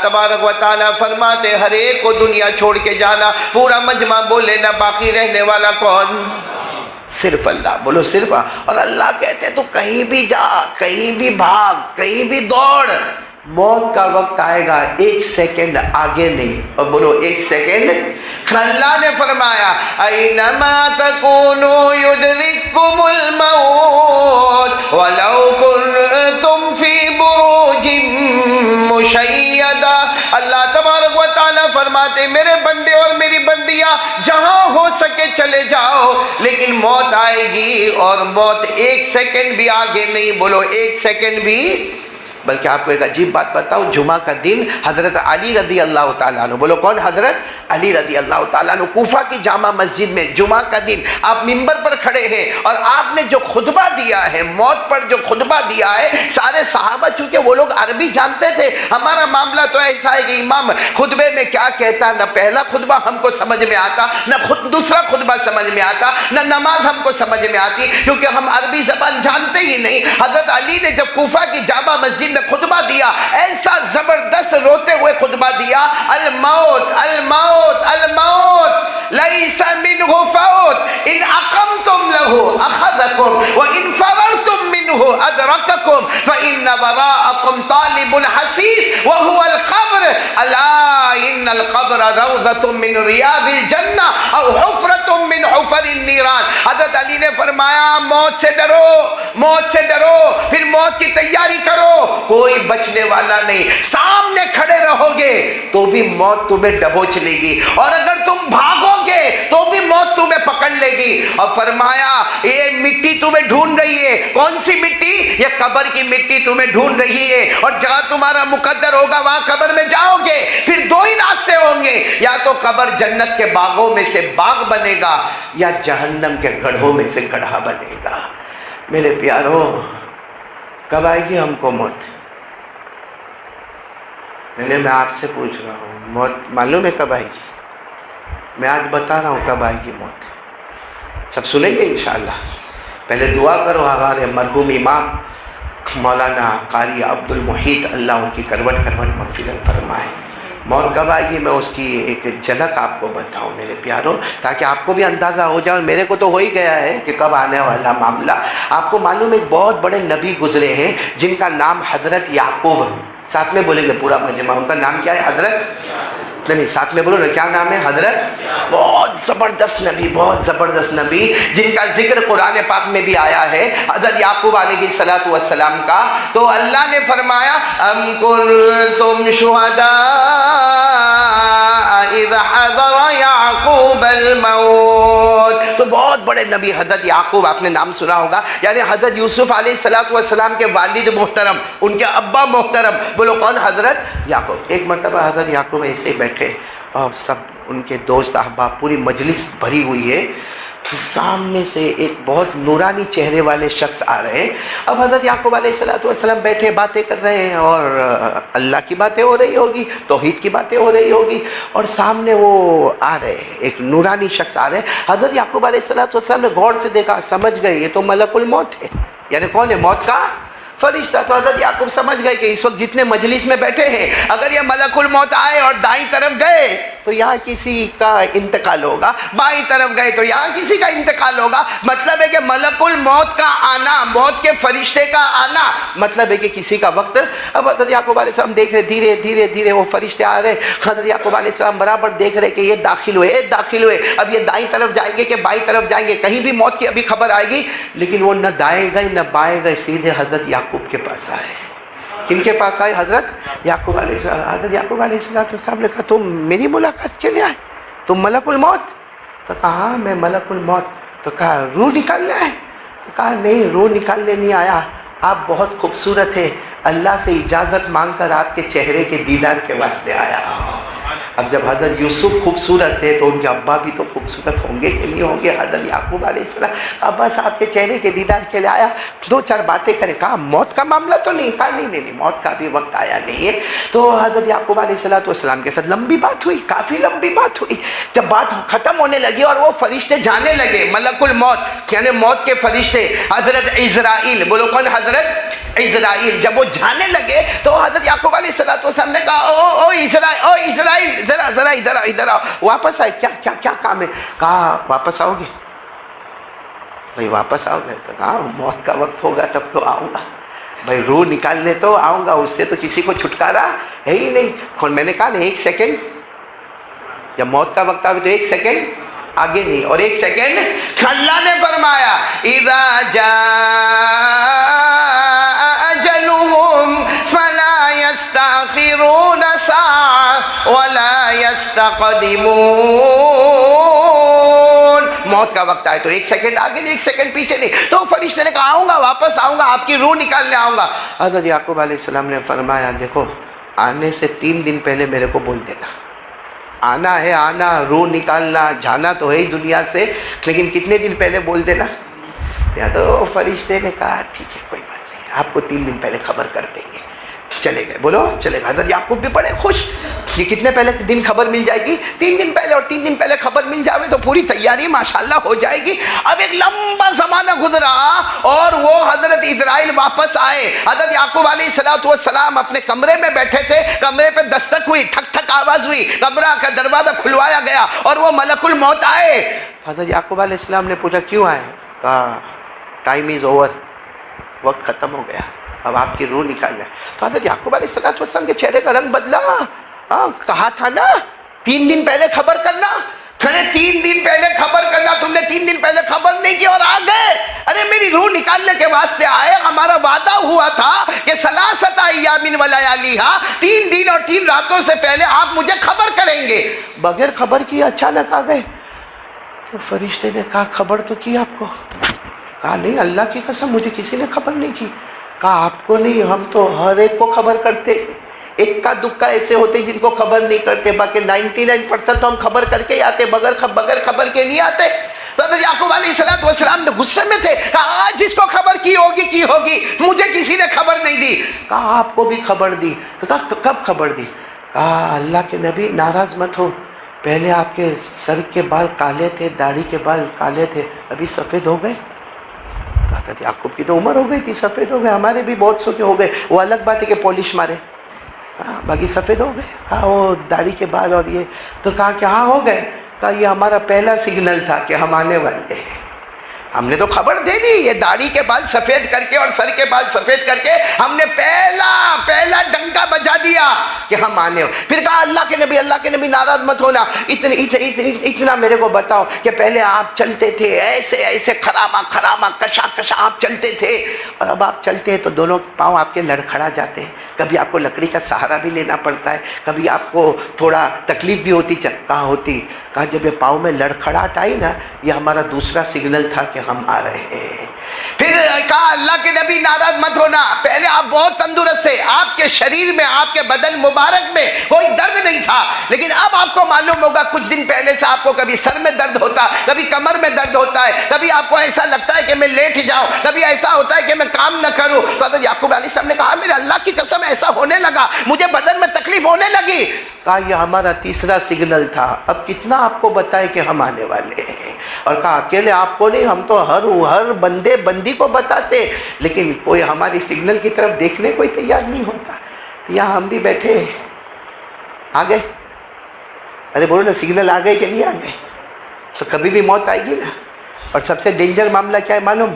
تبارک و تعالیٰ فرماتے ہر ایک کو دنیا چھوڑ کے جانا، پورا مجمع بولے نہ باقی رہنے والا کون؟ صرف اللہ. بولو صرف. اور اللہ کہتے ہیں تو کہیں بھی جا، کہیں بھی بھاگ، کہیں بھی دوڑ، موت کا وقت آئے گا، ایک سیکنڈ آگے نہیں. اور بولو ایک سیکنڈ. اللہ نے فرمایا اینما تکونوا یدرککم الموت ولو کنتم فی بروج مشیدہ. اللہ تبارک و تعالیٰ فرماتے میرے بندے اور میری بندیاں جہاں ہو سکے چلے جاؤ، لیکن موت آئے گی اور موت ایک سیکنڈ بھی آگے نہیں. بولو ایک سیکنڈ بھی. بلکہ آپ کو ایک عجیب بات بتاؤں، جمعہ کا دن حضرت علی رضی اللہ تعالیٰ عنہ، بولو کون؟ حضرت علی رضی اللہ تعالیٰ عنہ، کوفہ کی جامع مسجد میں جمعہ کا دن آپ ممبر پر کھڑے ہیں اور آپ نے جو خطبہ دیا ہے، موت پر جو خطبہ دیا ہے، سارے صحابہ چونکہ وہ لوگ عربی جانتے تھے. ہمارا معاملہ تو ایسا ہے کہ امام خطبے میں کیا کہتا، نہ پہلا خطبہ ہم کو سمجھ میں آتا، نہ دوسرا خطبہ سمجھ میں آتا، نہ نماز ہم کو سمجھ میں آتی، کیونکہ ہم عربی زبان جانتے ہی نہیں. حضرت علی نے جب کوفہ کی جامع مسجد میں خطبہ دیا، ایسا زبردست روتے ہوئے خطبہ دیا، الموت الموت الموت لیس منہ فوت ان اقمتم لہ اخذکم وان فررتم منہ ادرککم فان وراءکم طالب حسیس وہو القبر الا ان القبر روضۃ من ریاض الجنہ او حفرۃ من حفر النیران. حضرت علی نے فرمایا موت سے ڈرو، موت سے ڈرو، پھر موت کی تیاری کرو. کوئی بچنے والا نہیں، سامنے کھڑے رہو گے تو بھی موت تمہیں دبوچ لے گی، اور اگر تم بھاگو گے تو بھی موت تمہیں پکڑ لے گی. اور فرمایا یہ مٹی تمہیں ڈھونڈ رہی ہے. کون سی مٹی؟ یہ قبر کی مٹی تمہیں ڈھونڈ رہی ہے، اور جہاں تمہارا مقدر ہوگا وہاں قبر میں جاؤ گے. پھر دو ہی راستے ہوں گے، یا تو قبر جنت کے باغوں میں سے باغ بنے گا، یا جہنم کے گڑھوں میں سے گڑھا بنے گا. میرے پیارو، کب آئے گی ہم کو موت؟ میں آپ سے پوچھ رہا ہوں، موت معلوم ہے کب آئے گی؟ میں آج بتا رہا ہوں کب آئے گی موت. سب سنیں گے انشاءاللہ. پہلے دعا کرو ہمارے مرحوم امام مولانا قاری عبد المحیط، اللہ ان کی کروٹ کروٹ مغفرت فرمائے. موت کب آئے گی میں اس کی ایک جھلک آپ کو بتاؤں میرے پیاروں، تاکہ آپ کو بھی اندازہ ہو جائے. اور میرے کو تو ہو ہی گیا ہے کہ کب آنے والا معاملہ. آپ کو معلوم ہے ایک بہت بڑے نبی گزرے ہیں جن کا نام حضرت یعقوب. ساتھ میں بولیں گے پورا مجمع، ان کا نام کیا ہے؟ حضرت نہیں، ساتھ میں بولو نا، کیا نام ہے؟ حضرت. بہت زبردست نبی، بہت زبردست نبی جن کا ذکر قرآن پاک میں بھی آیا ہے، حضرت یعقوب علیہ السلام کا. تو اللہ نے فرمایا ام کنتم شہداء اذ حضر یعقوب الموت. تو بہت بڑے نبی حضرت یعقوب، آپ نے نام سنا ہوگا، یعنی حضرت یوسف علیہ السلام کے والد محترم، ان کے ابا محترم. بولو کون؟ حضرت یعقوب. ایک مرتبہ حضرت یعقوب ایسے ہی بیٹھے اور سب ان کے دوست احباب، پوری مجلس بھری ہوئی ہے. سامنے سے ایک بہت نورانی چہرے والے شخص آ رہے ہیں. اب حضرت یعقوب علیہ السلام بیٹھے باتیں کر رہے ہیں، اور اللہ کی باتیں ہو رہی ہوگی، توحید کی باتیں ہو رہی ہوگی، اور سامنے وہ آ رہے ہیں، ایک نورانی شخص آ رہے ہیں. حضرت یعقوب علیہ السلام نے غور سے دیکھا، سمجھ گئے یہ تو ملک الموت ہے. یعنی کون ہے؟ موت کا فرشتہ. تو حضرت یعقوب سمجھ گئے کہ اس وقت جتنے مجلس میں بیٹھے ہیں، اگر یہ ملک الموت آئے اور دائیں طرف گئے تو یہاں کسی کا انتقال ہوگا، بائیں طرف گئے تو یہاں کسی کا انتقال ہوگا. مطلب ہے کہ ملک الموت کا آنا، موت کے فرشتے کا آنا، مطلب ہے کہ کسی کا وقت. اب حضرت یعقوب علیہ السلام دیکھ رہے، دھیرے دھیرے دھیرے وہ فرشتے آ رہے. حضرت یعقوب علیہ السلام برابر دیکھ رہے کہ یہ داخل ہوئے، داخل ہوئے. اب یہ دائیں طرف جائیں گے کہ بائیں طرف جائیں گے، کہیں بھی موت کی ابھی خبر آئے گی. لیکن وہ نہ دائیں گئے نہ بائیں گئے، سیدھے حضرت یعقوب کے پاس آئے. کن کے پاس آئے؟ حضرت یعقوب علیہ السلام. حضرت یعقوب علیہ السلام نے کہا تم میری ملاقات کے لیے آئے؟ تم ملک الموت؟ تو کہا میں ملک الموت. تو کہا روح نکالنا ہے؟ تو کہا نہیں، روح نکالنے نہیں آیا، آپ بہت خوبصورت ہیں، اللہ سے اجازت مانگ کر آپ کے چہرے کے دیدار کے واسطے آیا. اب جب حضرت یوسف خوبصورت تھے تو ان کے ابا بھی تو خوبصورت ہوں گے کہ نہیں ہوں گے. حضرت یعقوب علیہ السلام ابا صاحب کے چہرے کے دیدار کے لیے آیا, 2-4 باتیں کرے. کہا موت کا معاملہ تو نہیں؟ کہا نہیں موت کا بھی وقت آیا نہیں ہے. تو حضرت یعقوب علیہ السلام کے ساتھ لمبی بات ہوئی, کافی لمبی بات ہوئی. جب بات ختم ہونے لگی اور وہ فرشتے جانے لگے, ملک الموت یعنی موت کے فرشتے, حضرت عزرائیل, بولو کون؟ حضرت عزرائیل. جب وہ جانے لگے تو حضرت یعقوب علیہ السلام نے کہا او عزرائیل ذرا ادھر آؤ. واپس آئے. کیا کام ہے؟ کہا واپس آؤ گے؟ بھائی واپس آؤ گے؟ تو کہا موت کا وقت ہوگا تب تو آؤں گا. بھائی روح نکالنے تو آؤں گا, اس سے تو کسی کو چھٹکارا ہے ہی نہیں. میں نے کہا نا 1 سیکنڈ, جب موت کا وقت آئے تو 1 سیکنڈ آگے نہیں اور 1 سیکنڈ. اللہ نے فرمایا اذا جاء اجلهم فلا يستأخرون ساعة ولا يستقدمون. موت کا وقت آئے تو 1 سیکنڈ آگے نہیں 1 سیکنڈ پیچھے نہیں. تو فرشتے نے کہا آؤں گا, واپس آؤں گا, آپ کی روح نکالنے آؤں گا. حضرت یعقوب علیہ السلام نے فرمایا دیکھو آنے سے 3 دن پہلے میرے کو بول دینا. آنا ہے آنا, روح نکالنا, جانا تو ہے ہی دنیا سے, لیکن کتنے دن پہلے بول دینا. یا تو فرشتے نے کہا ٹھیک ہے کوئی بات نہیں, آپ کو 3 دن پہلے خبر کر دیں گے. چلے گئے. بولو چلے گئے. حضرت یعقوب بھی بڑے خوش. یہ کتنے پہلے دن خبر مل جائے گی؟ 3 دن پہلے. اور 3 دن پہلے خبر مل جاوے تو پوری تیاری ماشاءاللہ ہو جائے گی. اب ایک لمبا زمانہ گزرا اور وہ حضرت اسرائیل واپس آئے. حضرت یعقوب علیہ السلام اپنے کمرے میں بیٹھے تھے, کمرے پہ دستک ہوئی, ٹھک ٹھک آواز ہوئی, کمرہ کا دروازہ کھلوایا گیا اور وہ ملک الموت آئے. حضرت یعقوب علیہ السلام نے پوچھا کیوں آئے؟ کہا ٹائم از اوور, وقت ختم ہو گیا, اب آپ کی روح نکال جائے. تو حضرت یعقوب علیہ السلام کے چہرے کا رنگ بدلا. کہا تھا نا 3 دن پہلے خبر کرنا. کھڑے 3 دن پہلے خبر کرنا, تم نے 3 دن پہلے خبر نہیں کی اور آ گئے. ارے میری روح نکالنے کے واسطے آئے. ہمارا وعدہ ہوا تھا کہ 3 ایام و لیالیہا, 3 دن اور 3 راتوں سے پہلے آپ مجھے خبر کریں گے. بغیر خبر کیے اچانک آ گئے. تو فرشتے نے کہا خبر تو کی آپ کو؟ کہا نہیں اللہ کی قسم مجھے کسی نے خبر نہیں کی. کہا آپ کو نہیں, ہم تو ہر ایک کو خبر کرتے. 1 کا 2 کا ایسے ہوتے جن کو خبر نہیں کرتے, باقی 99% تو ہم خبر کر کے ہی آتے, بغیر خبر کے نہیں آتے. تو حضرت یعقوب علیہ السلام نے غصے میں تھے. کہا آج جس کو خبر کی ہوگی, مجھے کسی نے خبر نہیں دی. کہا آپ کو بھی خبر دی. تو کہا کب خبر دی؟ کہا اللہ کے نبی ناراض مت ہو, پہلے آپ کے سر کے بال کالے تھے, داڑھی کے بال کالے تھے, ابھی سفید ہو گئے. کہا یعقوب کی تو عمر ہو گئی تھی, سفید ہو گئے. ہمارے بھی بہت سو کے ہو گئے, وہ الگ بات ہے کہ پالش مارے, باقی سفید ہو گئے. کہا وہ داڑھی کے بال اور یہ. تو کہا کہ ہاں ہو گئے. کہا یہ ہمارا پہلا سگنل تھا کہ ہم آنے والے ہیں. ہم نے تو خبر دے دی, یہ داڑھی کے بال سفید کر کے اور سر کے بال سفید کر کے ہم نے پہلا ڈنکا بجا دیا کہ ہم آنے ہو. پھر کہا اللہ کے نبی ناراض مت ہونا, اتنا میرے کو بتاؤ کہ پہلے آپ چلتے تھے ایسے خراما کشا آپ چلتے تھے, اور اب آپ چلتے ہیں تو دونوں پاؤں آپ کے لڑکھڑا جاتے ہیں, کبھی آپ کو لکڑی کا سہارا بھی لینا پڑتا ہے, کبھی آپ کو تھوڑا تکلیف بھی ہوتی. کہاں ہوتی؟ کہا جب یہ پاؤں میں لڑکھڑاہٹ آئی نا, یہ ہمارا دوسرا سگنل تھا کہ ہم آ رہے ہیں. پھر کہا اللہ کے نبی ناراض مت ہونا, پہلے آپ بہت تندرست تھے, آپ کے شریر میں آپ کے بدن مبارک میں کوئی درد نہیں تھا, لیکن اب آپ کو معلوم ہوگا کچھ دن پہلے سے آپ کو کبھی سر میں درد ہوتا, کبھی کمر میں درد ہوتا ہے, کبھی آپ کو ایسا لگتا ہے کہ میں لیٹ جاؤں, کبھی ایسا ہوتا ہے کہ میں کام نہ کروں. تو حضرت یعقوب علیہ السلام نے کہا میرے اللہ کی قسم ایسا ہونے لگا, مجھے بدن میں تکلیف ہونے لگی. کہا یہ ہمارا تیسرا سگنل تھا, اب کتنا آپ کو بتائے کہ ہم آنے والے ہیں. اور کہا اکیلے آپ کو نہیں, ہم تو ہر بندے بندی کو بتاتے, لیکن کوئی ہماری سگنل کی طرف دیکھنے کوئی تیار نہیں ہوتا. یہاں ہم بھی بیٹھے آ گئے. ارے بولو نا سگنل آ گئے کہ نہیں آ گئے؟ تو کبھی بھی موت آئے گی نا. اور سب سے ڈینجر معاملہ کیا ہے معلوم؟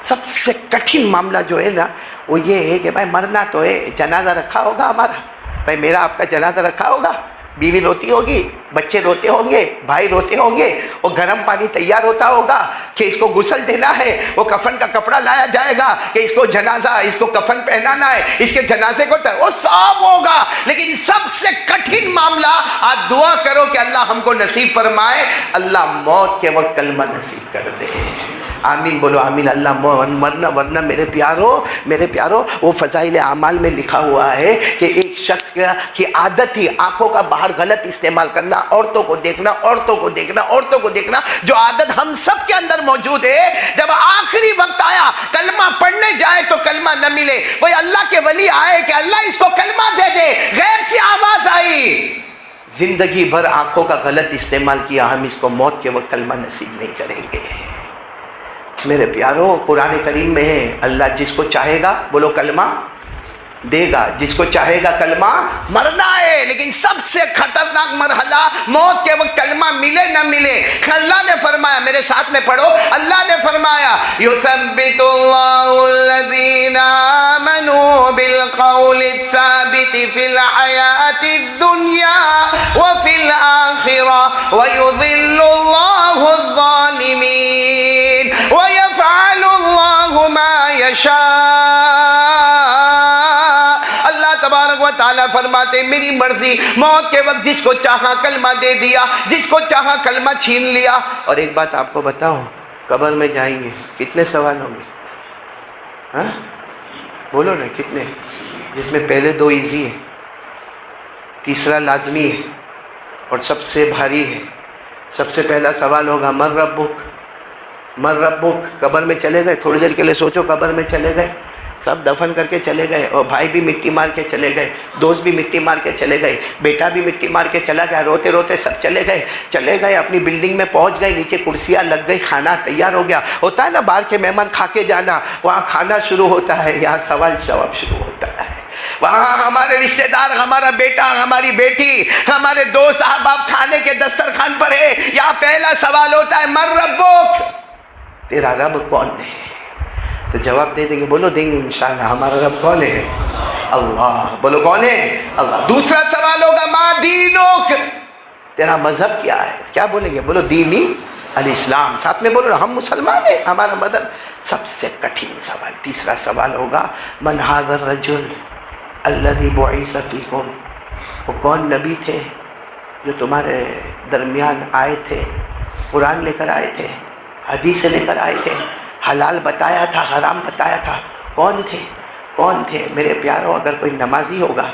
سب سے کٹھن معاملہ جو ہے نا وہ یہ ہے کہ بھائی مرنا تو ہے, جنازہ رکھا ہوگا ہمارا, بھائی میرا آپ کا جنازہ رکھا ہوگا, بیوی روتی ہوگی, بچے روتے ہوں گے, بھائی روتے ہوں گے, اور گرم پانی تیار ہوتا ہوگا کہ اس کو غسل دینا ہے, وہ کفن کا کپڑا لایا جائے گا کہ اس کو جنازہ, اس کو کفن پہنانا ہے, اس کے جنازے کو وہ سب ہوگا. لیکن سب سے کٹھن معاملہ, آج دعا کرو کہ اللہ ہم کو نصیب فرمائے, اللہ موت کے وقت کلمہ نصیب کر دے. آمین بولو آمین اللہ. ورنہ میرے پیارو وہ فضائل اعمال میں لکھا ہوا ہے کہ ایک شخص کی عادت ہی آنکھوں کا باہر غلط استعمال کرنا، عورتوں کو دیکھنا، جو عادت ہم سب کے اندر موجود ہے. جب آخری وقت آیا کلمہ پڑھنے جائے تو کلمہ نہ ملے، کوئی اللہ کے ولی آئے کہ اللہ اس کو کلمہ دے دے، غیب سے آواز آئی، زندگی بھر آنکھوں کا غلط استعمال کیا، ہم اس کو موت کے وقت کلمہ نصیب نہیں کریں گے. میرے پیارو قرآن کریم میں ہے اللہ جس کو چاہے گا بولو کلمہ دے گا، جس کو چاہے گا کلمہ مرنا ہے. لیکن سب سے خطرناک مرحلہ موت کے وقت کلمہ ملے نہ ملے. اللہ نے فرمایا، میرے ساتھ میں پڑھو، اللہ نے فرمایا یثبت اللہ الذین آمنوا بالقول الثابت فی الحیاۃ الدنیا وفی الآخرہ ویضل اللہ الظالمین ویفعل اللہ ما یشاء. اللہ تبارک و تعالیٰ فرماتے میری مرضی، موت کے وقت جس کو چاہا کلمہ دے دیا، جس کو چاہا کلمہ چھین لیا. اور ایک بات آپ کو بتاؤں، قبر میں جائیں گے کتنے سوال ہوں گے؟ ہاں بولو نا کتنے؟ جس میں پہلے 2 ایزی ہیں، تیسرا لازمی ہے اور سب سے بھاری ہے. سب سے پہلا سوال ہوگا من ربک. قبر میں چلے گئے، تھوڑی دیر کے لیے سوچو، قبر میں چلے گئے، سب دفن کر کے چلے گئے، اور بھائی بھی مٹی مار کے چلے گئے، دوست بھی مٹی مار کے چلے گئے، بیٹا بھی مٹی مار کے چلا گیا، روتے روتے سب چلے گئے اپنی بلڈنگ میں پہنچ گئے، نیچے کرسیاں لگ گئی، کھانا تیار ہو گیا. ہوتا ہے نا باہر کے مہمان کھا کے جانا، وہاں کھانا شروع ہوتا ہے، یہاں سوال جواب شروع ہوتا ہے. وہاں ہمارے رشتہ دار، ہمارا بیٹا، ہماری بیٹی، ہمارے دوست احباب کھانے کے دسترخوان پر ہے. یہاں پہلا سوال ہوتا ہے من ربک، تیرا رب کون ہے؟ تو جواب دے دیں گے، بولو دیں گے انشاءاللہ. ہمارا رب کون ہے؟ اللہ. بولو کون ہے؟ اللہ. دوسرا سوال ہوگا ما دینک، تیرا مذہب کیا ہے؟ کیا بولیں گے؟ بولو دینی الاسلام. ساتھ میں بولو ہم مسلمان ہیں، ہمارا مذہب. سب سے کٹھن سوال تیسرا سوال ہوگا من ھذا الرجل الذی بعث فیکم، وہ کون نبی تھے جو تمہارے درمیان آئے تھے، قرآن لے کر آئے تھے، حدیث لے کر آئے تھے، حلال بتایا تھا، حرام بتایا تھا، کون تھے؟ میرے پیاروں اگر کوئی نمازی ہوگا،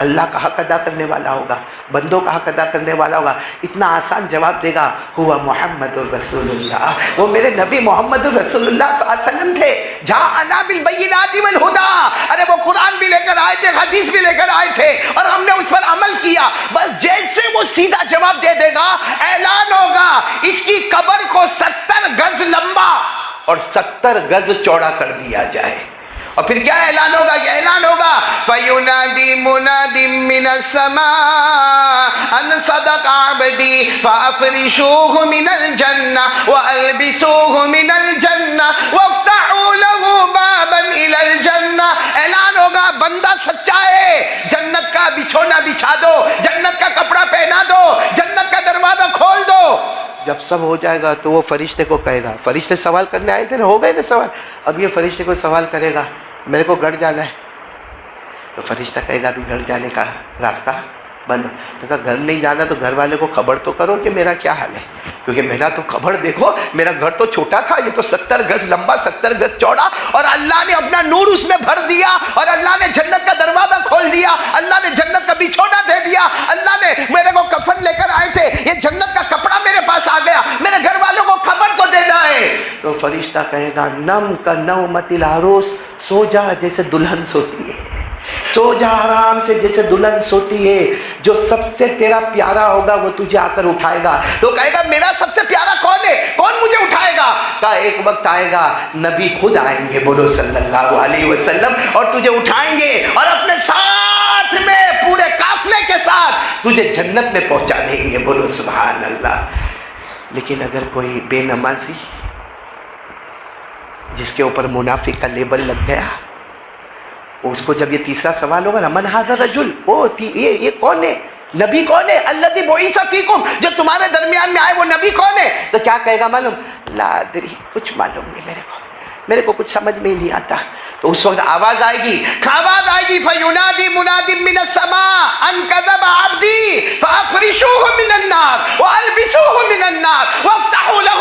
اللہ کا حق ادا کرنے والا ہوگا، بندوں کا حق ادا کرنے والا ہوگا، اتنا آسان جواب دے گا ہوا محمد الرسول اللہ، وہ میرے نبی محمد الرسول اللہ صلی اللہ علیہ وسلم تھے. جاءنا بالبینات والہدی، ارے وہ قرآن بھی لے کر آئے تھے، حدیث بھی لے کر آئے تھے، اور ہم نے اس پر عمل کیا. بس جیسے وہ سیدھا جواب دے دے گا، اعلان ہوگا اس کی قبر کو 70 گز لمبا اور 70 گز چوڑا کر دیا جائے. اور پھر کیا اعلان ہوگا؟ یہ اعلان ہوگا فَيُنَادِي مُنَادٍ مِّنَ السَّمَاءِ أَن صَدَقَ عَبْدِي فَأَفْرِشُوهُ مِنَ الْجَنَّةِ وَأَلْبِسُوهُ مِنَ الْجَنَّةِ وَافْتَحُوا لَهُ بَابًا إِلَى الْجَنَّةِ. اعلان ہوگا بندہ سچا ہے، جنت کا بچھونا بچھا دو، جنت کا کپڑا پہنا دو، جنت کا دروازہ کھول دو. جب سب ہو جائے گا تو وہ فرشتے کو کہے گا، فرشتے سوال کرنے آئے تھے نا، ہو گئے نا سوال، اب یہ فرشتے کو سوال کرے گا میرے کو گھر جانا ہے. تو فرشتہ کہے گا ابھی گھر جانے کا راستہ بند. تو کہا گھر نہیں جانا تو گھر والے کو خبر تو کرو کہ میرا کیا حال ہے، کیونکہ میرا تو خبر دیکھو، میرا گھر تو چھوٹا تھا، یہ تو 70 گز لمبا 70 گز چوڑا، اور اللہ نے اپنا نور اس میں بھر دیا، اور اللہ نے جنت کا دروازہ کھول دیا، اللہ نے جنت کا بچھونا دے دیا، اللہ نے میرے کو کفن لے کر آئے تھے، یہ جنت کا کپڑا میرے پاس آ گیا، میرے گھر والوں کو خبر تو دینا ہے. تو فرشتہ کہے گا نم کا نومت العروس، سو جا جیسے دلہن سوتی ہے، سو جا آرام سے جیسے دلہن سوتی ہے. جو سب سے تیرا پیارا ہوگا وہ تجھے آ کر اٹھائے گا. تو کہے گا میرا سب سے پیارا کون ہے، کون مجھے اٹھائے گا؟ کہا ایک وقت آئے گا نبی خود آئیں گے، بولو صلی اللہ علیہ وسلم، اور تجھے اٹھائیں گے اور اپنے ساتھ میں پورے قافلے کے ساتھ تجھے جنت میں پہنچا دیں گے، بولو سبحان اللہ. لیکن اگر کوئی بے نمازی جس کے اوپر منافق کا لیبل لگ گیا، اس کو جب یہ تیسرا سوال ہوگا نا من ھذا الرجل، یہ کون ہے، نبی کون ہے، الذی بعث فیکم، جو تمہارے درمیان میں آئے وہ نبی کون ہے؟ تو کیا کہے گا معلوم؟ لا ادری، کچھ معلوم نہیں میرے کو کچھ سمجھ میں ہی نہیں آتا. تو اس وقت آواز آئے گی فَيُنَادِي مُنَادٍ مِّنَ السَّمَاءِ أَن كَذَبَ عَبْدِي فَأَفْرِشُوهُ مِنَ النَّارِ وَأَلْبِسُوهُ مِنَ النَّارِ وَافْتَحُوا لَهُ